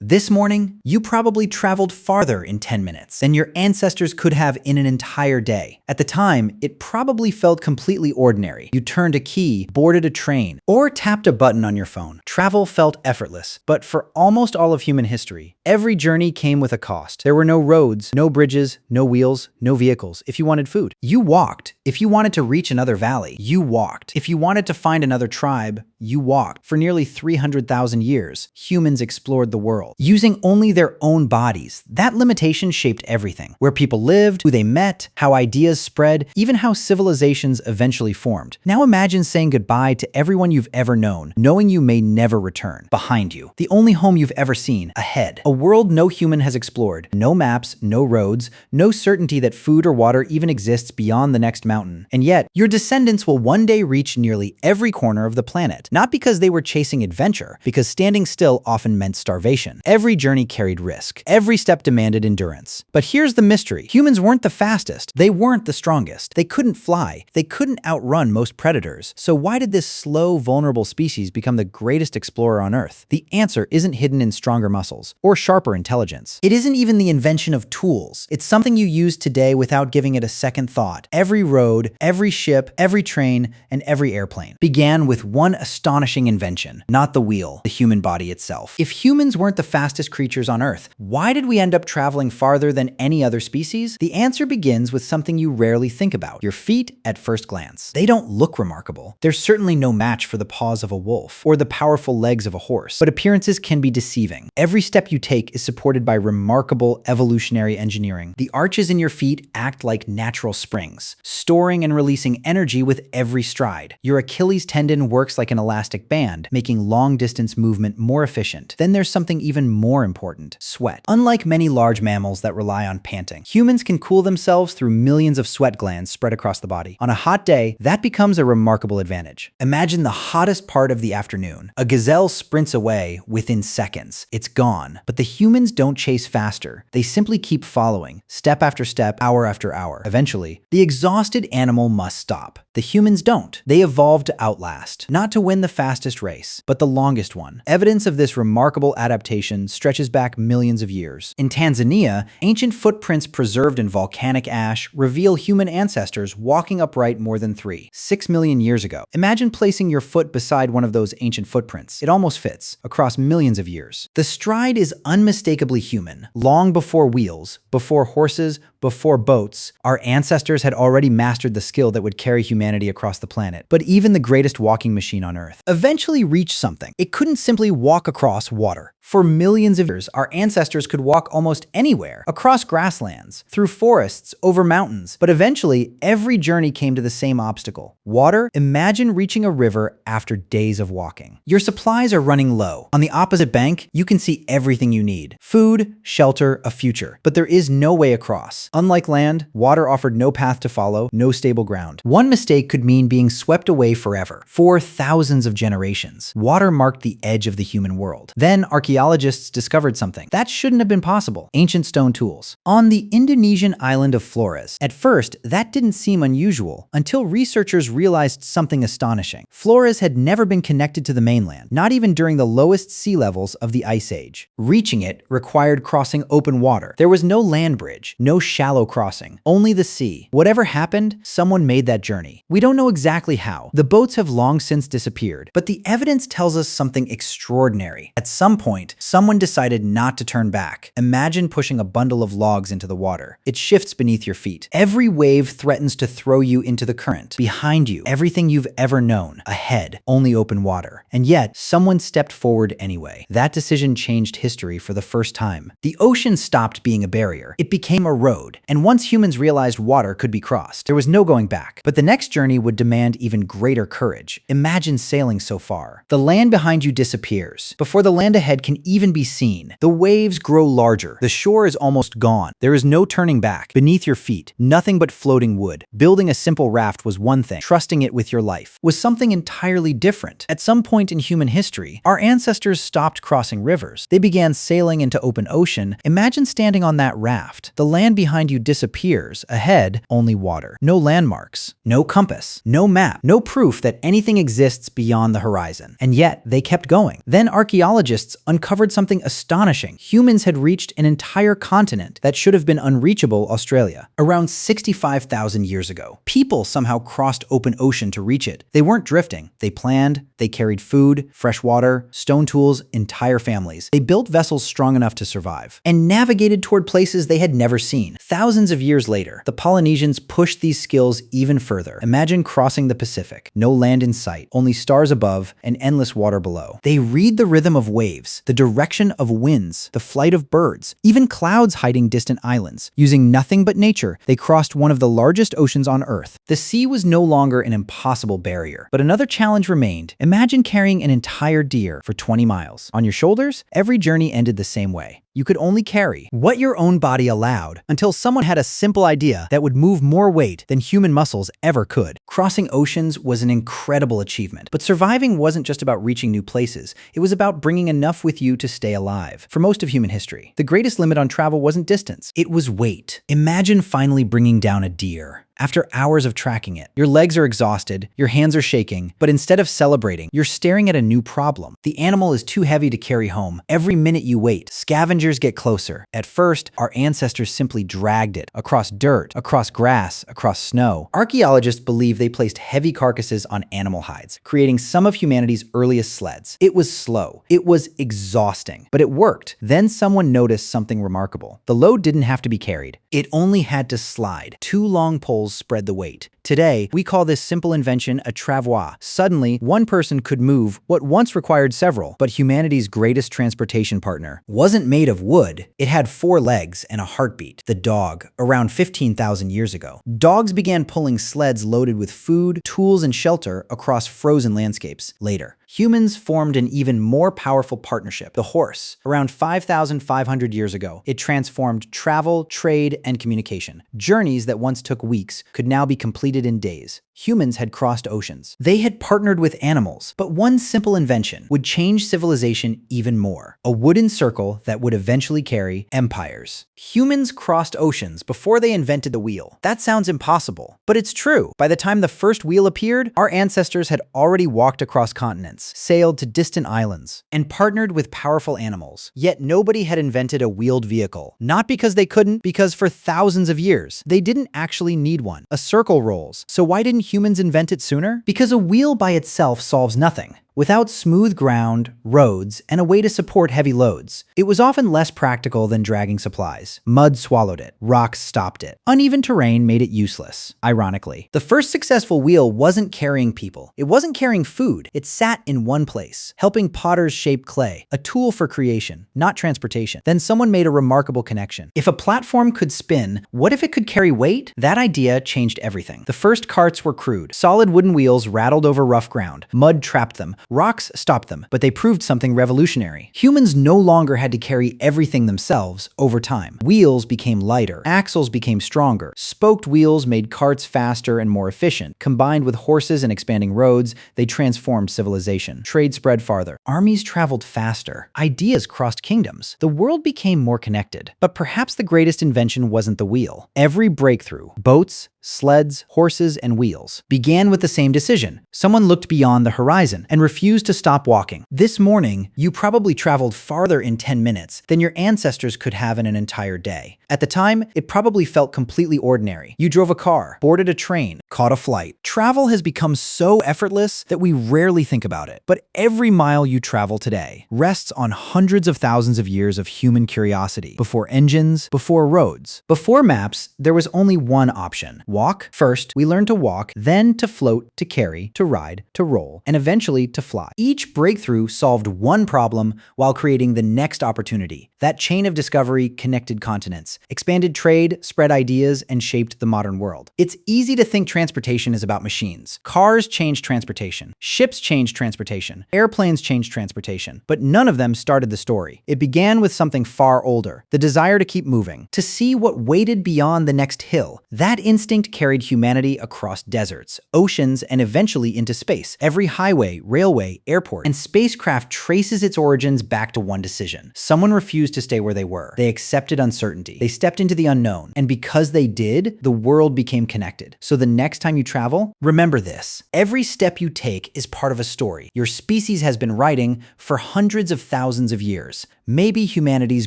This morning, you probably traveled farther in 10 minutes than your ancestors could have in an entire day. At the time, it probably felt completely ordinary. You turned a key, boarded a train, or tapped a button on your phone. Travel felt effortless, but for almost all of human history, every journey came with a cost. There were no roads, no bridges, no wheels, no vehicles. If you wanted food, you walked. If you wanted to reach another valley, you walked. If you wanted to find another tribe, you walked. For nearly 300,000 years, humans explored the world, using only their own bodies. That limitation shaped everything. Where people lived, who they met, how ideas spread, even how civilizations eventually formed. Now imagine saying goodbye to everyone you've ever known, knowing you may never return. Behind you, the only home you've ever seen. Ahead, a world no human has explored. No maps, no roads, no certainty that food or water even exists beyond the next mountain. And yet, your descendants will one day reach nearly every corner of the planet. Not because they were chasing adventure, because standing still often meant starvation. Every journey carried risk. Every step demanded endurance. But here's the mystery. Humans weren't the fastest. They weren't the strongest. They couldn't fly. They couldn't outrun most predators. So why did this slow, vulnerable species become the greatest explorer on Earth? The answer isn't hidden in stronger muscles or sharper intelligence. It isn't even the invention of tools. It's something you use today without giving it a second thought. Every road, every ship, every train, and every airplane began with one astonishing invention, not the wheel, the human body itself. If humans weren't the fastest creatures on Earth, why did we end up traveling farther than any other species? The answer begins with something you rarely think about: your feet at first glance. They don't look remarkable. They're certainly no match for the paws of a wolf or the powerful legs of a horse, but appearances can be deceiving. Every step you take is supported by remarkable evolutionary engineering. The arches in your feet act like natural springs, storing and releasing energy with every stride. Your Achilles tendon works like an elastic band, making long-distance movement more efficient. Then there's something even more important: sweat. Unlike many large mammals that rely on panting, humans can cool themselves through millions of sweat glands spread across the body. On a hot day, that becomes a remarkable advantage. Imagine the hottest part of the afternoon. A gazelle sprints away within seconds. It's gone. But the humans don't chase faster. They simply keep following, step after step, hour after hour. Eventually, the exhausted animal must stop. The humans don't. They evolved to outlast, not to win the fastest race, but the longest one. Evidence of this remarkable adaptation stretches back millions of years. In Tanzania, ancient footprints preserved in volcanic ash reveal human ancestors walking upright more than 6 million years ago. Imagine placing your foot beside one of those ancient footprints. It almost fits, across millions of years. The stride is unmistakably human. Long before wheels, before horses, before boats, our ancestors had already mastered the skill that would carry humanity across the planet. But even the greatest walking machine on Earth eventually reached something. It couldn't simply walk across water. For millions of years, our ancestors could walk almost anywhere, across grasslands, through forests, over mountains. But eventually, every journey came to the same obstacle: water. Imagine reaching a river after days of walking. Your supplies are running low. On the opposite bank, you can see everything you need: food, shelter, a future. But there is no way across. Unlike land, water offered no path to follow, no stable ground. One mistake could mean being swept away forever, for thousands of generations. Water marked the edge of the human world. Then archaeologists discovered something that shouldn't have been possible: ancient stone tools. On the Indonesian island of Flores. At first, that didn't seem unusual, until researchers realized something astonishing. Flores had never been connected to the mainland, not even during the lowest sea levels of the Ice Age. Reaching it required crossing open water. There was no land bridge, no shallow crossing, only the sea. Whatever happened, someone made that journey. We don't know exactly how. The boats have long since disappeared, but the evidence tells us something extraordinary. At some point, someone decided not to turn back. Imagine pushing a bundle of logs into the water. It shifts beneath your feet. Every wave threatens to throw you into the current. Behind you, everything you've ever known. Ahead, only open water. And yet, someone stepped forward anyway. That decision changed history for the first time. The ocean stopped being a barrier. It became a road. And once humans realized water could be crossed, there was no going back. But the next journey would demand even greater courage. Imagine sailing so far. The land behind you disappears before the land ahead can even be seen. The waves grow larger. The shore is almost gone. There is no turning back. Beneath your feet, nothing but floating wood. Building a simple raft was one thing. Trusting it with your life was something entirely different. At some point in human history, our ancestors stopped crossing rivers. They began sailing into open ocean. Imagine standing on that raft. The land behind behind you disappears. Ahead, only water. No landmarks, no compass, no map, no proof that anything exists beyond the horizon. And yet, they kept going. Then archaeologists uncovered something astonishing. Humans had reached an entire continent that should have been unreachable, Australia, around 65,000 years ago. People somehow crossed open ocean to reach it. They weren't drifting. They planned, they carried food, fresh water, stone tools, entire families. They built vessels strong enough to survive and navigated toward places they had never seen. Thousands of years later, the Polynesians pushed these skills even further. Imagine crossing the Pacific, no land in sight, only stars above and endless water below. They read the rhythm of waves, the direction of winds, the flight of birds, even clouds hiding distant islands. Using nothing but nature, they crossed one of the largest oceans on Earth. The sea was no longer an impossible barrier, but another challenge remained. Imagine carrying an entire deer for 20 miles. On your shoulders, every journey ended the same way. You could only carry what your own body allowed until someone had a simple idea that would move more weight than human muscles ever could. Crossing oceans was an incredible achievement, but surviving wasn't just about reaching new places. It was about bringing enough with you to stay alive. For most of human history, the greatest limit on travel wasn't distance. It was weight. Imagine finally bringing down a deer. After hours of tracking it, your legs are exhausted, your hands are shaking, but instead of celebrating, you're staring at a new problem. The animal is too heavy to carry home. Every minute you wait, scavengers get closer. At first, our ancestors simply dragged it across dirt, across grass, across snow. Archaeologists believe they placed heavy carcasses on animal hides, creating some of humanity's earliest sleds. It was slow. It was exhausting, but it worked. Then someone noticed something remarkable. The load didn't have to be carried. It only had to slide. Two long poles spread the weight. Today, we call this simple invention a travois. Suddenly, one person could move what once required several, but humanity's greatest transportation partner wasn't made of wood. It had 4 legs and a heartbeat. The dog, around 15,000 years ago. Dogs began pulling sleds loaded with food, tools, and shelter across frozen landscapes. Later, humans formed an even more powerful partnership, the horse. Around 5,500 years ago, it transformed travel, trade, and communication. Journeys that once took weeks could now be completed in days. Humans had crossed oceans. They had partnered with animals, but one simple invention would change civilization even more. A wooden circle that would eventually carry empires. Humans crossed oceans before they invented the wheel. That sounds impossible, but it's true. By the time the first wheel appeared, our ancestors had already walked across continents, sailed to distant islands, and partnered with powerful animals. Yet nobody had invented a wheeled vehicle. Not because they couldn't, because for thousands of years, they didn't actually need one. A circle rolls. So why didn't humans invent it sooner? Because a wheel by itself solves nothing. Without smooth ground, roads, and a way to support heavy loads, it was often less practical than dragging supplies. Mud swallowed it. Rocks stopped it. Uneven terrain made it useless. Ironically, the first successful wheel wasn't carrying people. It wasn't carrying food. It sat in one place, helping potters shape clay, a tool for creation, not transportation. Then someone made a remarkable connection. If a platform could spin, what if it could carry weight? That idea changed everything. The first carts were crude. Solid wooden wheels rattled over rough ground. Mud trapped them. Rocks stopped them, but they proved something revolutionary. Humans no longer had to carry everything themselves over time. Wheels became lighter, axles became stronger, spoked wheels made carts faster and more efficient. Combined with horses and expanding roads, they transformed civilization. Trade spread farther. Armies traveled faster. Ideas crossed kingdoms. The world became more connected. But perhaps the greatest invention wasn't the wheel. Every breakthrough, boats, sleds, horses, and wheels, began with the same decision. Someone looked beyond the horizon and refused to stop walking. This morning, you probably traveled farther in 10 minutes than your ancestors could have in an entire day. At the time, it probably felt completely ordinary. You drove a car, boarded a train, caught a flight. Travel has become so effortless that we rarely think about it. But every mile you travel today rests on hundreds of thousands of years of human curiosity. Before engines, before roads, before maps, there was only one option. Walk. First, we learned to walk, then to float, to carry, to ride, to roll, and eventually to fly. Each breakthrough solved one problem while creating the next opportunity. That chain of discovery connected continents, expanded trade, spread ideas, and shaped the modern world. It's easy to think transportation is about machines. Cars changed transportation. Ships changed transportation. Airplanes changed transportation. But none of them started the story. It began with something far older, the desire to keep moving, to see what waited beyond the next hill. That instinct carried humanity across deserts, oceans, and eventually into space. Every highway, railway, railway, airport, and spacecraft traces its origins back to one decision. Someone refused to stay where they were. They accepted uncertainty. They stepped into the unknown. And because they did, the world became connected. So the next time you travel, remember this. Every step you take is part of a story your species has been writing for hundreds of thousands of years. Maybe humanity's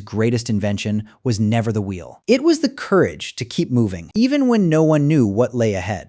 greatest invention was never the wheel. It was the courage to keep moving, even when no one knew what lay ahead.